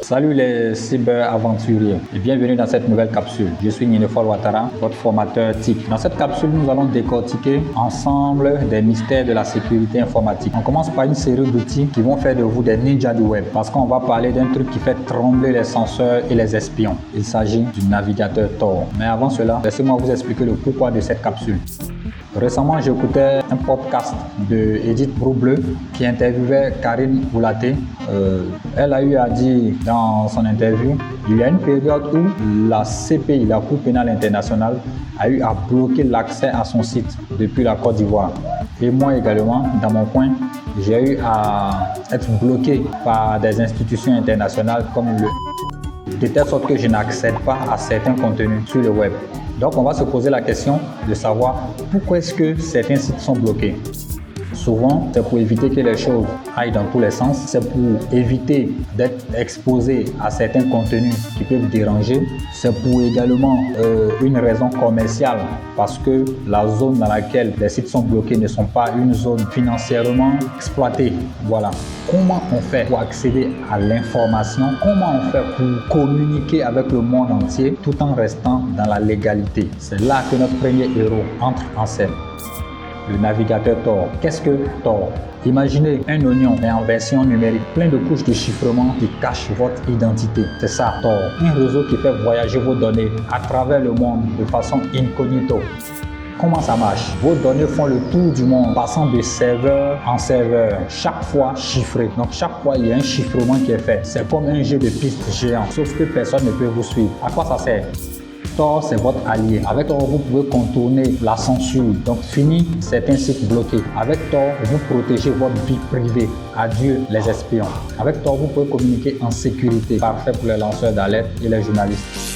Salut les cyber-aventuriers et bienvenue dans cette nouvelle capsule. Je suis Ninefol Ouattara, votre formateur TIC. Dans cette capsule, nous allons décortiquer ensemble des mystères de la sécurité informatique. On commence par une série d'outils qui vont faire de vous des ninjas du web parce qu'on va parler d'un truc qui fait trembler les censeurs et les espions. Il s'agit du navigateur Tor. Mais avant cela, laissez-moi vous expliquer le pourquoi de cette capsule. Récemment, j'écoutais un podcast de Edith Broubleu qui interviewait Karine Boulaté. Elle a eu à dire dans son interview, il y a une période où la CPI, la Cour pénale internationale, a eu à bloquer l'accès à son site depuis la Côte d'Ivoire. Et moi également, dans mon coin, j'ai eu à être bloqué par des institutions internationales comme de telle sorte que je n'accède pas à certains contenus sur le web. Donc on va se poser la question de savoir pourquoi est-ce que certains sites sont bloqués. Souvent, c'est pour éviter que les choses aillent dans tous les sens, c'est pour éviter d'être exposé à certains contenus qui peuvent déranger, c'est pour également une raison commerciale parce que la zone dans laquelle les sites sont bloqués ne sont pas une zone financièrement exploitée. Voilà. Comment on fait pour accéder à l'information? Comment on fait pour communiquer avec le monde entier tout en restant dans la légalité? C'est là que notre premier héros entre en scène. Le navigateur Tor. Qu'est-ce que Tor? Imaginez un oignon mais en version numérique, plein de couches de chiffrement qui cachent votre identité. C'est ça Tor. Un réseau qui fait voyager vos données à travers le monde de façon incognito. Comment ça marche? Vos données font le tour du monde, passant de serveur en serveur, chaque fois chiffré. Donc chaque fois, il y a un chiffrement qui est fait. C'est comme un jeu de pistes géant, sauf que personne ne peut vous suivre. À quoi ça sert? Tor, c'est votre allié. Avec Tor, vous pouvez contourner la censure. Donc, fini certains sites bloqués. Avec Tor, vous protégez votre vie privée. Adieu les espions. Avec Tor, vous pouvez communiquer en sécurité. Parfait pour les lanceurs d'alerte et les journalistes.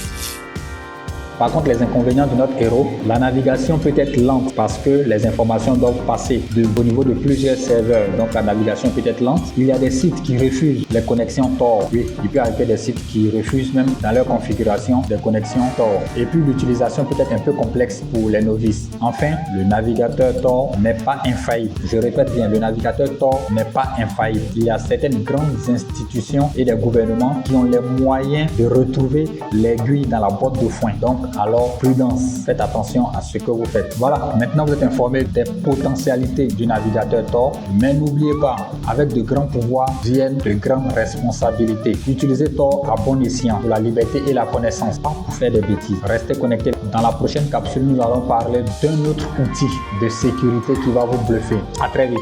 Par contre, les inconvénients de notre héros, la navigation peut être lente parce que les informations doivent passer au niveau de plusieurs serveurs. Donc, la navigation peut être lente. Il y a des sites qui refusent les connexions Tor. Oui, il peut y avoir des sites qui refusent même dans leur configuration des connexions Tor. Et puis, l'utilisation peut être un peu complexe pour les novices. Enfin, le navigateur Tor n'est pas infaillible. Je répète bien, le navigateur Tor n'est pas infaillible. Il y a certaines grandes institutions et des gouvernements qui ont les moyens de retrouver l'aiguille dans la botte de foin. Donc, alors, prudence, faites attention à ce que vous faites. Voilà, maintenant vous êtes informé des potentialités du navigateur Tor, mais n'oubliez pas, avec de grands pouvoirs viennent de grandes responsabilités. Utilisez Tor à bon escient pour la liberté et la connaissance, pas pour faire des bêtises. Restez connectés. Dans la prochaine capsule, nous allons parler d'un autre outil de sécurité qui va vous bluffer. À très vite.